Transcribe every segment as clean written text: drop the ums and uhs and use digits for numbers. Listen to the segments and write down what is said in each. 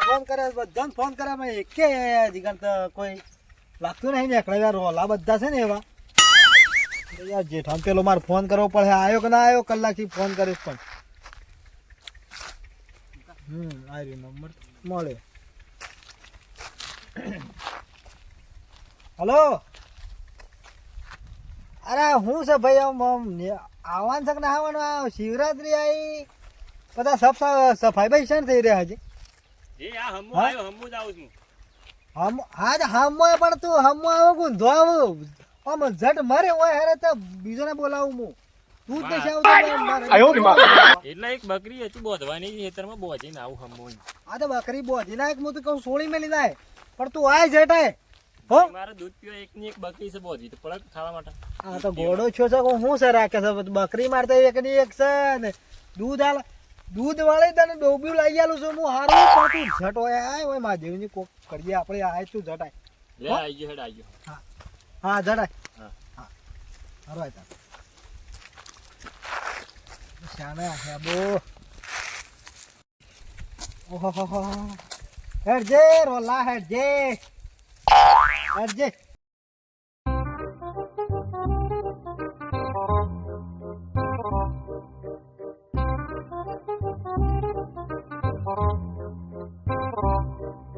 Phone કરે બધાને phone કરે એકે જીગર તો કોઈ લાગતું નહીં ને એકલા રોલા બધા છે ને એવા યાર જેઠાણ પેલો મારે ફોન કરવો પડે આવ્યો કે ના આવ્યો કલાકથી ફોન કરીશ પણ આવી નંબર મળે હલો અરે હું છે ભાઈ આવવાનું છે કે ના આવવાનું શિવરાત્રી આવી બધા સફાઈ ભાઈ છે ને થઈ રહ્યા હજી હમો પણ તું હમો આવો ગુંધો આવું આમ ઝટ મરે હોય હેરે તો બીજો ને બોલાવું હું તું જ નથી આવતો એટલે એક બકરી હતી બોધવાની ખેતરમાં બોધીને આવું હમો આ તો બકરી બોધી નાખ હું તો કહું સોળી મેલી જાય પણ તું આય જટાય હો મારે દૂધ પીવા એક ની એક બકરી છે બોધી તો પડક ખાવા માટે આ તો ઘોડો છો છે હું છે રાખે છે બકરી મારતો એક ની એક છે ને દૂધ વાળી તને ડોબ્યું લઈ આલું છું હું હારું પણ તું ઝટ હોય આય હોય મહાદેવની કોક કરીએ આપણે આય તું ઝટાય લે આવી ગયો હેડ આવી ગયો હા ઝટાય હા હા હારો આય તા શાના હેબો ઓહો હેડજે રોલા હેડજે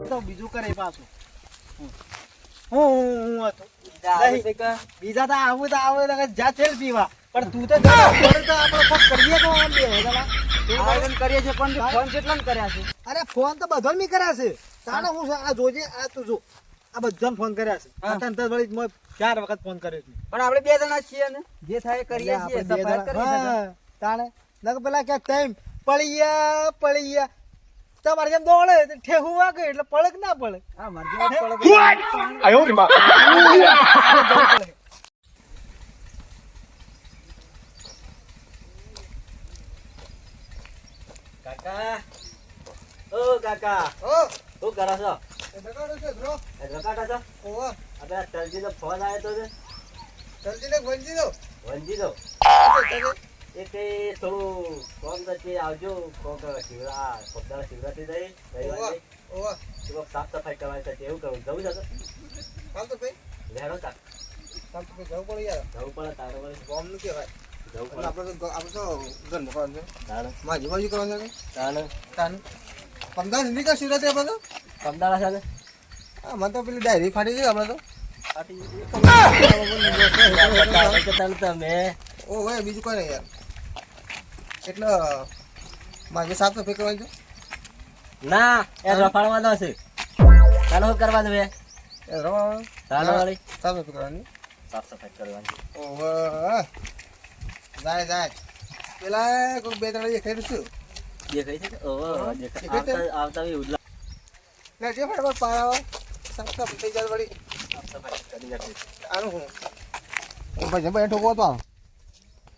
તો બીજું કરે પાછું હું હતો બીજા તો આવું જા છે પીવા પણ તું તો આપણે ફોન કરીએ તો આમ બે આયોજન કરીએ છીએ પણ ફોન કેટલા કર્યા છે અરે ફોન તો બધો મી કર્યા છે તાને હું આ જોજે આ તું જો આ બધાને ફોન કર્યા છે તને વળી 4 વખત ફોન કર્યો છે પણ આપણે બે જણા છીએ ને જે થાય કરીએ છીએ સફાઈ કરીએ તાને નક પેલા કે ટાઈમ પળિયા તમારે જેમ દોડે ઠેહું વાગે એટલે પડે કે ના પડે હા મારે પડે આયો રે માં કાકા ઓ કાકા ઓ શું કરો છો રકાડો છે બ્રો રકાડા છો ઓ અબે તલજી નો ફોન આવ્યો તો તલજી ને વંજી દો એક થોડું કોમ કરતી આવજો કોક શિવરાત્રી થઈ ઓવા તો સાફ સફાઈ કરવાની છે એવું કરું જવું છે કાલ તો ભાઈ લેડો તા કાલ તો જવું પડે યાર જવું પડે તારે વળી કોમ નું કહેવાય જવું પડે આપણે તો ઘર મૂકવાનું છે તારે માં જીવાજી કરવાનું છે તાને પમદાર ની કા શિવરાત્રી આપણે તો પમદાર સાથે હા મને તો પેલી ડાયરી ફાટી ગઈ આપણે તો ફાટી તમે ઓ ભાઈ બીજું કોઈ નહીં યાર એટલે મારે સાફ સફાઈ કરવાની છે ના એ રફાડવાનો છે ચાલો કરવા દે એ રફાડવાનો ચાલો વાળી સાફ સફાઈ કરવાની ઓહો જાય પેલા કોઈ બે ત્રણ દેખાય છું દેખાય છે ઓહો આવતા ઉડલા લે જે ફટાફટ પારાવો સાફ સફાઈ થઈ જાય વળી સાફ સફાઈ કરી નાખી આનું હું ભાઈ ભાઈ ઠોકો તો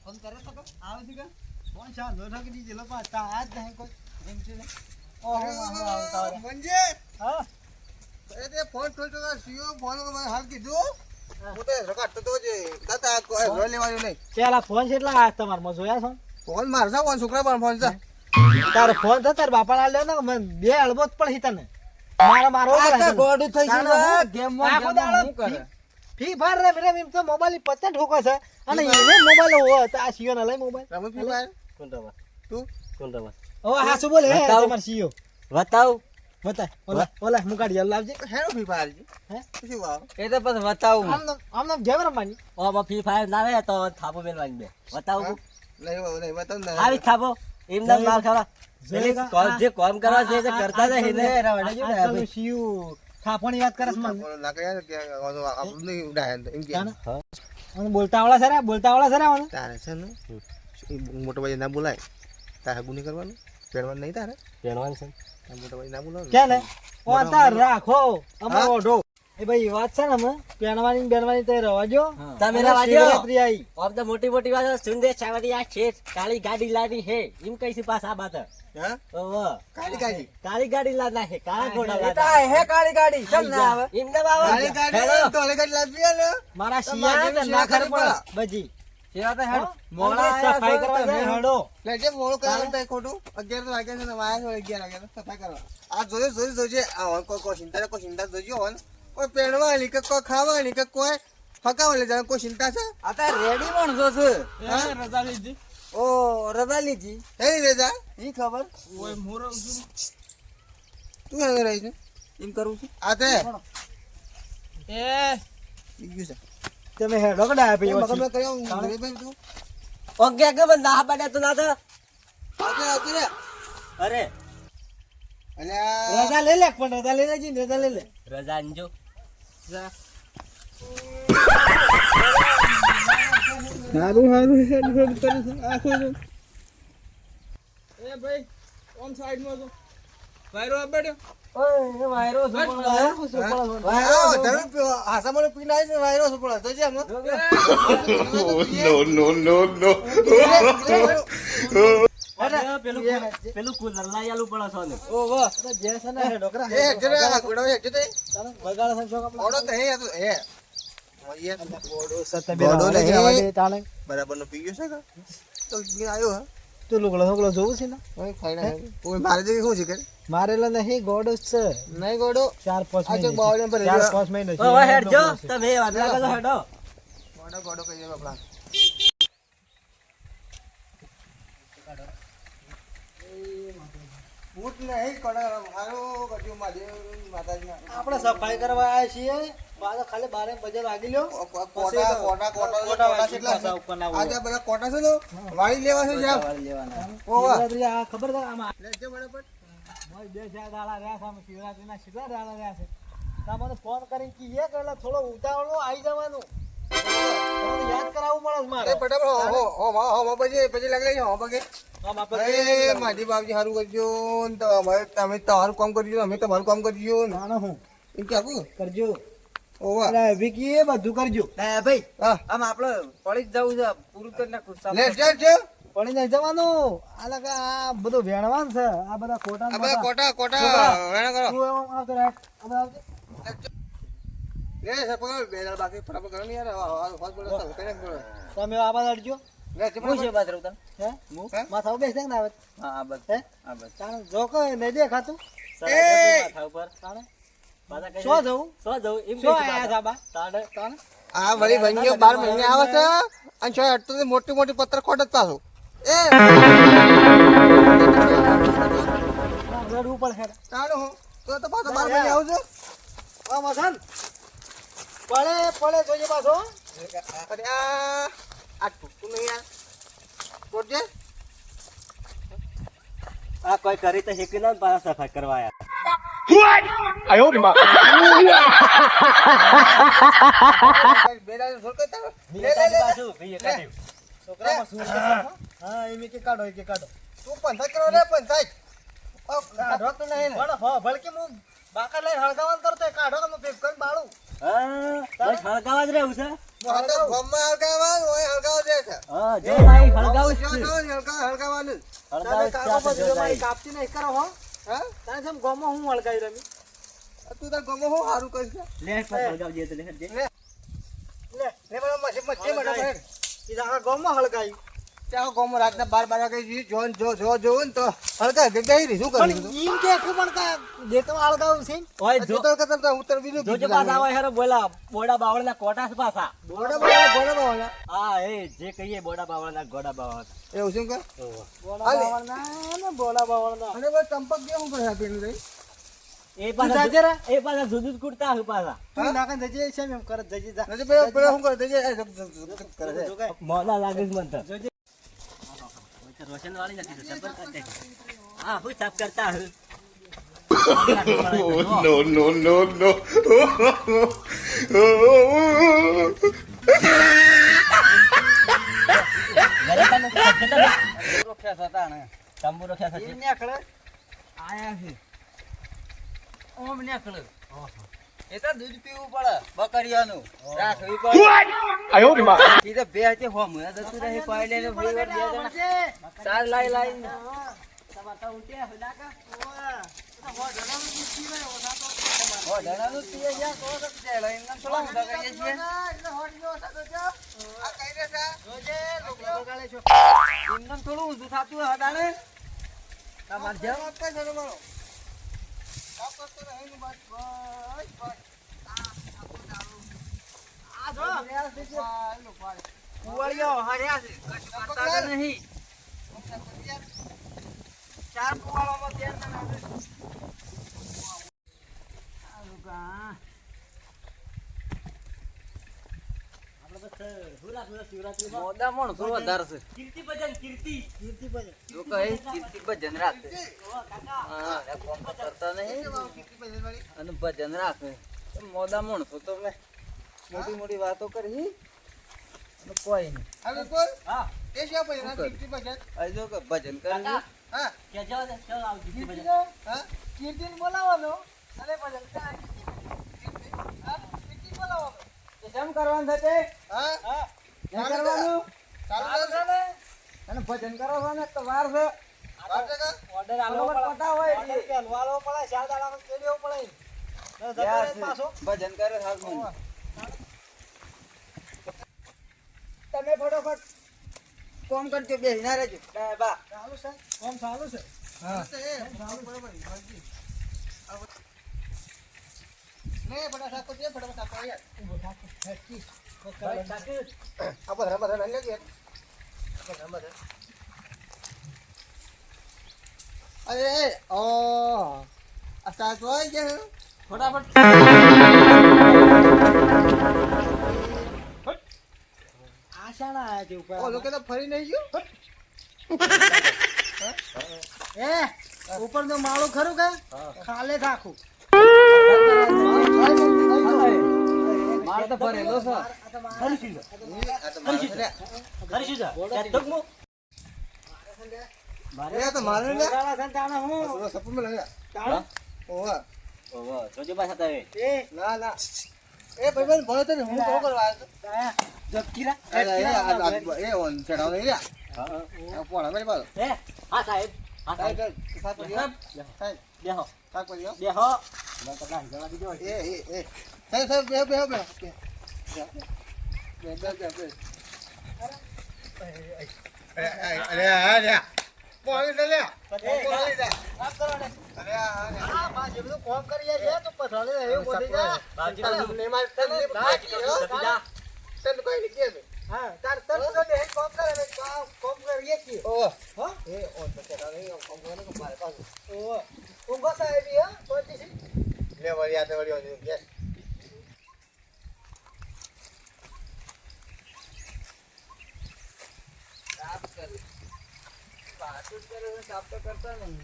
ફોન કરે તો આવે છે કે ફોન ચાલ નો ઠકી દીજે લો પા તા આજ નહીં કોઈ એમ છે ઓહો આવતા મંજે હા એ તે ફોન ઠોકો સીઓ ફોન મને હાલ કીધું હું તો રકાટ તો જે દાતા કોઈ રોય લેવાનું નહીં ચાલા ફોન કેટલા આ તમાર માં જોયા છો ફોન મારસા ફોન છોકરા પર ફોન છે તારો ફોન તો તાર બાપા ના લ્યો ને બે અળબોત પણ હી તને મારો ગોડું થઈ ગયું ગેમ માં હું કરે ફ્રી ફાયર રે એમ તો મોબાઈલ ની પત્તા ઠોકો છે અને એને મોબાઈલ હોય તો આ સીઓ ના લઈ મોબાઈલ રમે ફ્રી ફાયર કોણ રમે તું કોણ રમે ઓ હા શું બોલે હે તમાર સીઓ બતાવ ઓલા મુકાડી જાવ લાવજે હેરો ફ્રી ફાયર હે શું વાવ એ તો બસ બતાવું આમ ગેમ રમવાની ઓ બા ફ્રી ફાયર લાવે તો થાપો મેલવાની બે બતાવ નહીં બતાવ ને આવી થાપો એમ ના માર ખાવા જે કોમ કરવા છે તે કરતા જ હે ને રવડે જો ને સીઓ થાપોની વાત કરસ મને લાગે યાર કે આપણું નહીં ઉડાય એમ કે હા બોલતા વાળા સરા તારે છે ને મોટો ભાઈ ના બોલાય તારે ગુની કરવાનું પહેરવાનું નહીં તારે પહેરવાનું છે મોટો ભાઈ ના બોલાવ કે ને ઓ તાર રાખો અમારો ઓઢો એ ભાઈ વાત છે ને અમે પહેરવાની તો રવાજો તમે રવાજો આવી ઓફ ધ મોટી વાત સુંદે ચાવડિયા છેટ કાળી ગાડી લાડી હે એમ કઈસી પાસ આ બાત હા ઓ કાળી ગાડી લાદના હે કાળા ઘોડા લાદના હે કાળી ગાડી ચલ ના આવે એમ ના આવે કાળી ગાડી તો ગાડી લાદવી ને મારા શિયા ના ખર પડ બજી સફાઈ કરવા જાય હેડો. લે જે મોડું કરાવવાનું થાય ખોટું 11 વાગ્યા છે ને વાયા છે 11 વાગ્યા સફાઈ કરવા આ જોજે આ હોય કોઈ ચિંતા જોજો હોય કોઈ પહેરવાની કે કોઈ ખાવાની કે કોઈ ફકાવાની જાણે કોઈ ચિંતા છે આ તો રેડી માણસો છે. હા? રજા લીધી ઓ રજા લીધી હે રેજા ઈ ખબર ઓય મોરો છું તું હવે રહી છે એમ કરું છું. આ તે એ બીજું છે તમે હેડો કડા આપી મગમે કર્યો ઘરે બેન તું ઓકે કે બંદા પાડ્યા તો ના તો આવતી રે અરે અલ્યા રજા લે લે પણ રજા લે લેજી રજા લે લે રજા અંજો હારું હેડ કરે છે આખો એ ભાઈ ઓન સાઈડ માં જો વાયરો આ બેઠો ઓય વાયરો સુપડા વાયરો ધરમ હાસામાં પીને આવી છે વાયરો સુપડા તો જે હમ પેલું કુલર લઈ આલું પડે સોને ઓ વાહ જે છે ને ડોકરા એ જરા ગુડો એ જતે બગાડ છે શોક ઓડો તો હે તો હે મોઈએ ઓડો સતે ગોડો નહીં. બેવા તાણે બરાબર નો પી ગયો છે કે તો પી આવ્યો હા તું લુગડો જોવું છે ને ઓય ખાઈના ઓય મારે જે શું છે કે મારેલો નહીં ગોડો જ છે નહીં ગોડો 4-5 આ જો બાવળે પર 4-5 મહિનો છે ઓય હેડજો તમે વાદલા કરો હેડો ગોડો કહી દે બાપડા બૂટ નહીં કડા હારો ગટ્યો માતાજી આપણે સફાઈ કરવા આવ્યા છીએ પાછો ખાલી 12 બજે લાગી લ્યો કોટા કેટલા ઉપરના આજે બધા કોટા છે તો વાળી લેવા છે જાવ લેવાના ઓવા આ ખબર છે આમાં લેજે બરાબર મોય બે ચાર દાડા રહ્યા છે આમાં શિવરાત્રીના કેટલા દાડા રહ્યા છે તમને ફોન કરીને કીએ કે એટલે થોડો ઉતાવળો આવી જવાનું તમને યાદ કરાવવું પડે છે મારે એ ફટાફટ હો પછી લાગે હો બગે આમ આપણે એ માજી બાપજી સારું કરજો ને તો અમારે તમે તમારું કામ કરજો અમે તમારું કામ કરજો ને નાનો હું એમ કે આપું કરજો ઓવા અરે વિકી એ બધું કરજો ભાઈ હા આમ આપણે પડી જ જવું છે પૂરું કરી નાખું લે જા પડી નહીં જવાનું આ લગા આ બધું વેણવાનું છે આ બધા ખોટા આ બધા કોટા વેણા કરો તું એમ આવતો રાખ અમે આવજે લે સર પકડ બે દાડા બાકી ફટાફટ કરો ને યાર વાત બોલો સર કઈ નાખ તમે આ બાદ અડજો લે હું છે બાદ રહું તને હે હે? માથા બેસ દે ને આવે હા આ બસ હે આ બસ તાણ જો કે નહીં દેખાતું એ માથા ઉપર તાણે પાછા કઈ શું જવું સો જવું એમ શું આયા સાબા તાડે તાણે આ વળી ભંગીઓ 12 મહિને આવે છે અને છો અટતો મોટી મોટી પત્તર ખોટ જ પાછું એ રડવું પડે તાળો હું તો પાછો 12 મહિને આવું છું આ મસાન પડે જોઈએ પાછો અરે આ ટૂંકું નહીં યાર ટોટે આ કોઈ કરી તો શીખી ના પાછા સફાઈ કરવા આયા બે દાડા છોડ કરતા પાછું ભાઈ કાઢ્યું છોકરામાં શું હા એમ કે કાઢો કે કાઢો તું પંચાયત કરો રે પંચાયત કાઢો તો નહીં પણ હો ભલકે હું બાકા લઈને હળગાવાનું કરતો હોય, કાઢો તો હું ભેગ કરીને બાળું હા બસ હળગાવા જ રહેવું છે આ તો ગામમાં હળગાવવાનું હોય હળગાવ દે છે હા જો ભાઈ હળગાવું જ છે હળગાવવાનું હળગાવું જ કાપો છે બધું જો ભાઈ તમારી કાપતી નહીં કરો હો હા તારે જેમ ગોમો હું હળગાવી રમી તું તાર ગામમાં હું સારું કરીશ લે પાછા હળગાવજે તો લે હેડજે. લે લે મચ્છી મચ્છી એ આખા ગોમમાં હળગાવી ત્યાં ગામમાં રાતના 12 વાગે જો ને તો હળગા ગઈ રહી શું પણ કરું ઈમ કે આખું પણ કા દેતમાં હળગાવું છે ઓય જો તો કરતા ઉત્તર બીજું જો પાછા આવે હેરો બોલા બોડા બાવળના કોટા છે પાછા બોડા હા એ જે કહીએ બોડા બાવળના ગોડા બાવળ એવું શું કે બોલા બાવળના ને બોલા બાવળના અને ભાઈ ચંપક કેવું કરે આપીને રહી એ પાછા જાજે રે. એ પાછા જુદું જ કુડતા હે પાછા તું નાખન જજે છે એમ કરે જજે જા નથી પેલા શું કરે તે કરે છે જો કે મોલા લાગે છે મન તો જોજે રોશન વાળી નથી તો સબર કરતે હા હું સાફ કરતા હે રોખ્યા હતા ને તંબુ રખ્યા છે એમને આખડે આયા છે ઓમ ને આખડે એ તો દૂધ પીવું પડે બકરીયાનું રાખવી પડે ઈ તો બે હતી હોમ ને તો તું રહી પાડે ને બે વાર બે જણા ચાર લાઈ તમાર તો ઉઠ્યા હલાકા ઓવા તો હો ડરાવ ની પીવે ઓના તો ઓઢણાનું પીએ છે, તો તો ચેડો એમને થોડા ઊંધા કરીએ છીએ. એટલે હોટ ગયો સાતો જો આ કઈ રે સા જોજે, લોકો બગાડે છો. એમને થોડું ઊંધું થતું હોય હટાને. તમાર જેમ આપતા છે મારો કાપ કરતો રહે ની વાત બસ બસ આ જો લો પાડે કુવાળિયો હર્યા છે. કશું કરતા તો નહીં. 4 કુવાળોમાં તેર ના નાખે. આ લુગા. મોદા માણસો વધારે છે. કીર્તિ ભજન કીર્તિ જો કહે કીર્તિ ભજન રાખે. હા, આ કોમ તો કરતા નહીં અને ભજન રાખે. મોદા માણસો તો મેં મોટી મોટી વાતો કરી અને કોઈ નહીં. હવે બોલ હા એ શું પછી ના કીર્તિ ભજન અહીં જો કે ભજન કરી હા કે જાવ દે ચાલ આવ કીર્તિ ભજન હા કીર્તિને બોલાવવાનો અને ભજન કાઢ. હા, કીર્તિ બોલાવવાનો. એ કેમ કરવાનું છે તે? હા હા, શું કરવાનું? ચાલુ છે ને અને ભજન કરવાનું તો વાર છે. વાત છે કા ઓર્ડર આલવો બરોબર પડે. પતા હોય ઓર્ડર એટલે. પહેલવા આલવો પડે, 4 દાડામાં કેવી દેવું પડે. જતો યાર રહે છે. પાછો. ભજન કરે હાલ મને. તમે ફટોફટ કોમ કરજો, બેસી ના રહેજો. બા ચાલુ છે, કોમ ચાલુ છે. હા. બરાબર મરજી ને બડા સાકો દે ફટાફટ સાકો યાર ઊભો થાક. હેકી. ભાઈ સાચું આ બધા લઈ લેજે બધા અરે ઓ આ સાત હોય કે ફટાફટ. આશાના આયા છે ઉપર. ઓ લોકો તો ફરી નહીં ગયો ઉપર નો માળો ખરું કે ખાલે થાકું. માર તો ભરેલો છે. હરીશું જા તક મો એ તો મારે ને દાડા છે ને તાણે હું સપન માં લઈ તાણે ઓવા ઓવો જોજે પાછા તાવે એ ના ના એ ભાઈ ભણો તો હું કોણ કરવા આવ્યો આયા જપકીરા એ ઓન ચડાવ નહીં લ્યા હા પોણા મેરી બાદ હે હા સાહેબ હા સાહેબ સાહેબ સાહેબ સાહેબ બેહો સાહેબ કર્યો બેહો મને તો ના જવા દીધો એ સાહેબ સાહેબ બે બે બે અરે અરે પોણી લે લે પોણી લે કામ કરો ને. અરે આ બા જે બધું કોમ કરીએ છે તો પથરાલે એવું બોલી જા. બાજી તને બાજુ ને માર તને બાજી બાજુ જપી જા તને કોઈ નહીં કે હા, તાર તર તો બે કોમ કરે ને કોમ કરીએ છીએ. ઓ હો? એ ઓન તો ચડાવ નહીં કોમ કોને કો મારે પાછું ઓ ઊંઘો સાહેબ હે કોઈથી છે? લે વળી આ તો વળી ગેસ સાફ કરે. પાછું જ કરે છે, સાફ તો કરતા નહીં.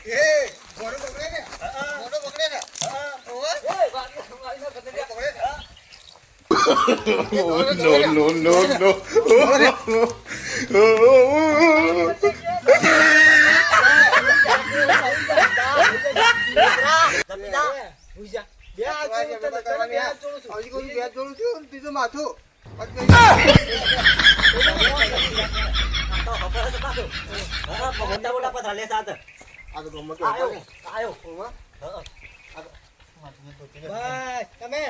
એ બોડો પકડે ને બોડો પકડે ને ઓવા મારી ના પકડ્યા. પકડે no, no, no, no. જપી જા ભૂજા. બે હાથ જોડું છું, તને બે હાથ જોડું છું. હજી કોઈ બે જોડું છું ત્રીજું માથું તો ખબર છે પાછો હા મોટા મોટા પથરા લે સાત આ તો ગમત આયો આયો ઓવા ભાઈ તમે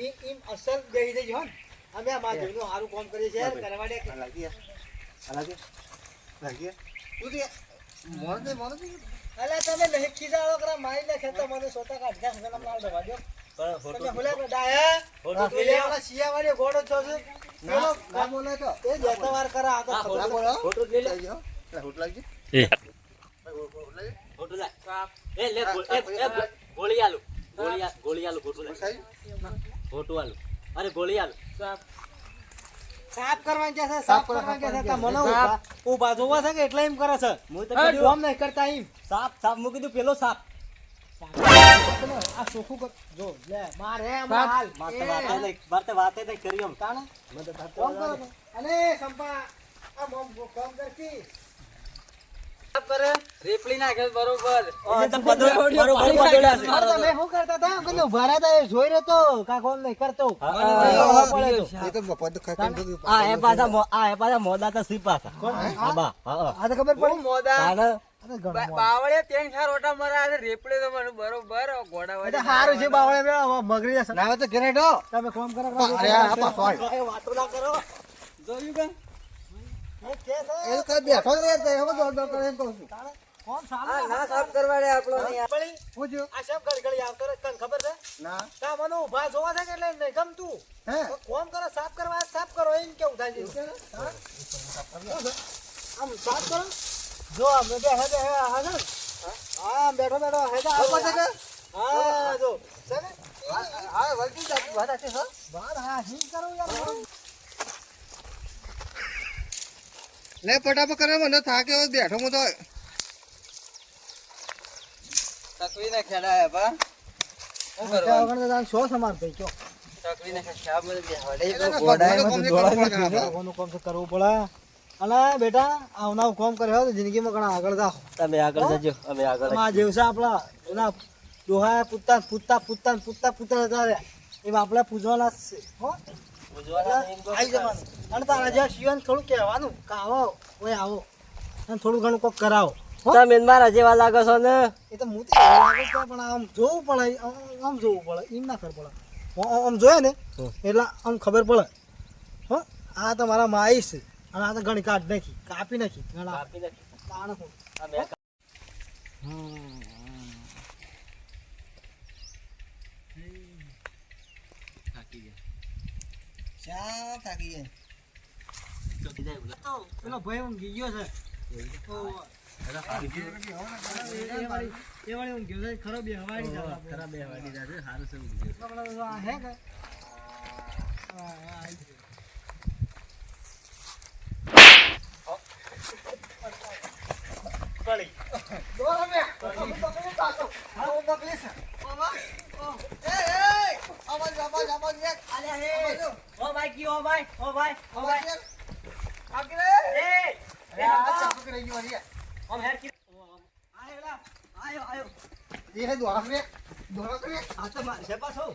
ઈમ અસલ બેહી જઈ હો ને. અમે આ માધવનું હારું કામ કરીએ છીએ કરવા દે કે. લાગી તું તે મોણ અલા તમે નહીં ખીજાડો કરા મારી નાખે તો મને સોતા કાઢ્યા હંગના માલ દવા દો. પણ ફોટો તમે ભૂલે કે ડાયા ફોટો જોઈ પેલી લે આપણા શિયાવાળી ઘોડો છો છે. ના ના બોલે તો એ જેતો વાર કરા આ તો હા, ખબર ના છે. બોલો ફોટો લઈ લે લઈ જાઓ હોટ લાગી લાગી ફોટો લે એ લે ગોળી આલુ ગોળી આલુ ફોટો લે ફોટો આલુ અરે ગોળી આલુ સાફ કરવાનું કે છે સાફ કરવાનું કે છે તો મને ઊભા જોવા છે કે એટલે એમ કરે છે. હું તો એ કીધું ડોમ નહીં કરતા એમ. સાપ સાપ મૂકી દઉં પેલો સાપ આ ચોખ્ખું કર જો લે મારે હમણાં હાલ મારે વાતે નહીં કરી એમ તાણે કોમ કરો ને. અને સંપા આ મોમ કોમ કરતી કરે રેપલી નાખે બરોબર તમે શું કરતા હતા પેલું ઉભા રહ્યા હતા, એ જોઈ રહ્યો તો કાં કોમ નહીં કરતો એ તો બપોર તો ખાઈ ખાઈને મોદા તો સી પાછા આ તો ખબર પડી મોદા બાવળે ત્રણ ચાર ઓટા મરા રેપડે તો મને બરોબર ઘોડા એ તો સારું છે બાવળે મગરી જશે. ના તો ઘરે ડો તમે કોમ કરો અરે આ પાછો આવ્યો. વાતો ના કરો. જોયું કે એ તો કઈ બેઠો જ રહે હવે દોડ કરે એમ કહું છું. કોમ સારું આ ના સાફ કરવા દે આપણો નહીં. પડી પૂછ્યું આ શેમ ઘડી આવતો રહે, તને ખબર છે ના તા મને ઊભા જોવા છે કે એટલે નહીં ગમતું. હે તો કોમ કરો, સાફ કરવા સાફ કરો, એમ કેવું થાય છે? હા? આમ સાફ કરો. જો અમે બે હે હા ને? હા બેઠો બેઠો હે તો ખબર છે કે હા જો છે ને? હા વળગી જાતી વાત છે સર બાર હા હિમ કરો યાર. લે ફટાફટ કરે મને થાકે હવે બેઠો હું તો તકવીને ખેડાય બા શું કરવાનું શો સમાર થઈ ગયો. તકવીને ખેડા મને બેહવાડે ભગવાનનું કામ તો કરવું પડે. અને બેટા આવનાવ કામ કર્યો તો જિંદગીમાં ઘણા આગળ જાઓ. તમે આગળ જજો અમે આગળ આ જેવું છે આપણા જૂના ડોહા પૂછતા જતા રહ્યા એમ આપણે પૂછવાના જ છે. હો આવી જવાનું અને તારા જ્યાં શિવાન થોડું કહેવાનું કે આવો ઓય આવો અને થોડું ઘણું કોક કરાવો. હો? તમે મારા જેવા લાગો છો ને એ તો હું તો એવું લાગે છે પણ આમ જોવું પડે, આમ જોવું પડે, એમ ના ખબર પડે. આમ જોઈએ ને એટલે આમ ખબર પડે. હો આ તો મારા માઈ છે અને આ તો ઘણી કાપી નાખી ઘણા તાણ હું. ચા થાકી જાય પેલો ભાઈ ઊંઘી ગયો છે. એ વાળી ઊંઘ્યો છે ખરો બે હવાડી જવા હે કે પડી આ તો મારે છે પાછો.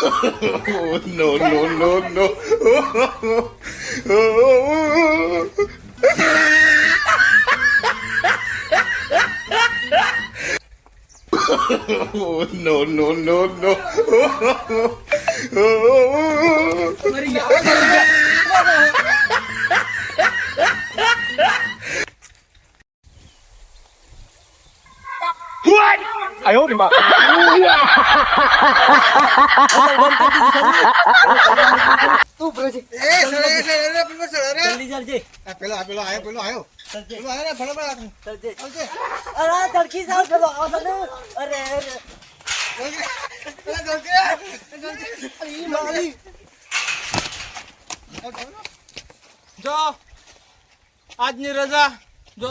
Oh, no, no, no, no. Oh, no, no, no, no. What? 哎呦我的妈！ તું ભરે છે. જલ્દી જલ્દી પેલો આયો પેલો આયો ને ફટાફટ અરે તડકી જાવ પેલો આવતો ને. અરે ઈ મારી જો આજની રજા જો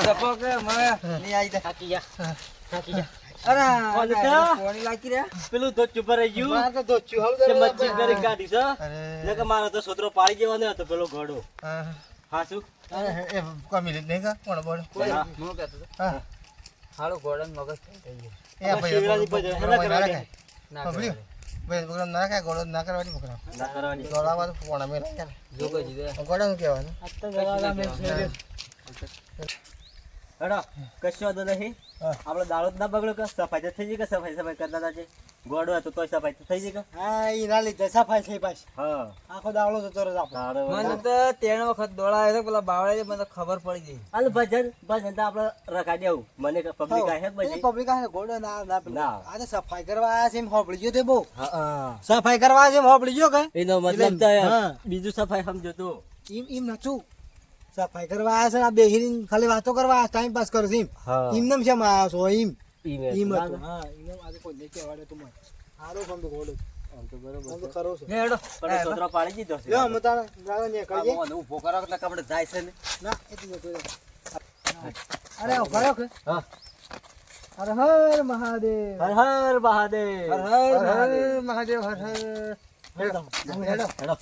સપોકે મને નહીં આવી થાકી જા અરે કોણ છે? કોણી લાગી રે પેલું તો ચૂપ રહી ગયું માર તો ધોચ્યું હાલ તે દે. મચ્છી કરી કાઢી છે ને કે મારો તો સોતરો પાડી દેવાનો હતો પેલો ઘોડો હાસુ હું કહેતો હતો હાલો ગોળન મગજ થઈ ગયું શિવરાજી પર હેલા કરવા દે. ના કરવાની. ના કરવાની જો કોઈ જીવે આ તો દવા મેં છે. હેડો કશો વાંધો નહીં આપણે દાડો જ ના બગડ્યો કે સફાઈ તો થઈ ગઈ કે સફાઈ કરતા હતા જે ગોળો હતો તોય સફાઈ તો થઈ ગઈ કે હા ઈ ના લીધે સફાઈ થઈ પાછી. હા આખો દાવડો જતો રહે આપણો. તારે મને તો 3 વખત દોડાયો તો પેલા બાવળે મને તો ખબર પડી ગઈ હાલ ભજન તો આપણે રખા દેવું મને પબ્લિક આવે પછી પબ્લિક આ ગોળો ના પેલું. ના. આ તો સફાઈ કરવા આયા છે એમ હોબળી ગયો તે બહુ. હા સફાઈ કરવા આયા છે એમ હોબળી ગયો કે એનો મતલબ તો હા. બીજું સફાઈ સમજો તો એમ નતું. સફાઈ કરવા આયા છે ને આ બેહીને ખાલી વાતો કરવા ટાઈમ પાસ કરો છે એમ. હા એમ છે માં છો એમ ઈમેલ એમ હતું. હા એમ આજે કોઈ નહીં કહેવાડે તું મને. હારો સમજો ગોળો. આમ તો બરોબર આમ તો ખરો છે. ને હેડો પણ સોતરો પાડી દીધો છે લ્યો અમે તારા દાદા ને કરીએ. ઉભો કરો એટલે કપડે જાય છે ને ના એ તો જતો રહ્યો. અરે ઉભા રહો કે હા. હર હર મહાદેવ હર હર મહાદેવ. હર હર મહાદેવ હર હર હેડો. હેડો હેડો.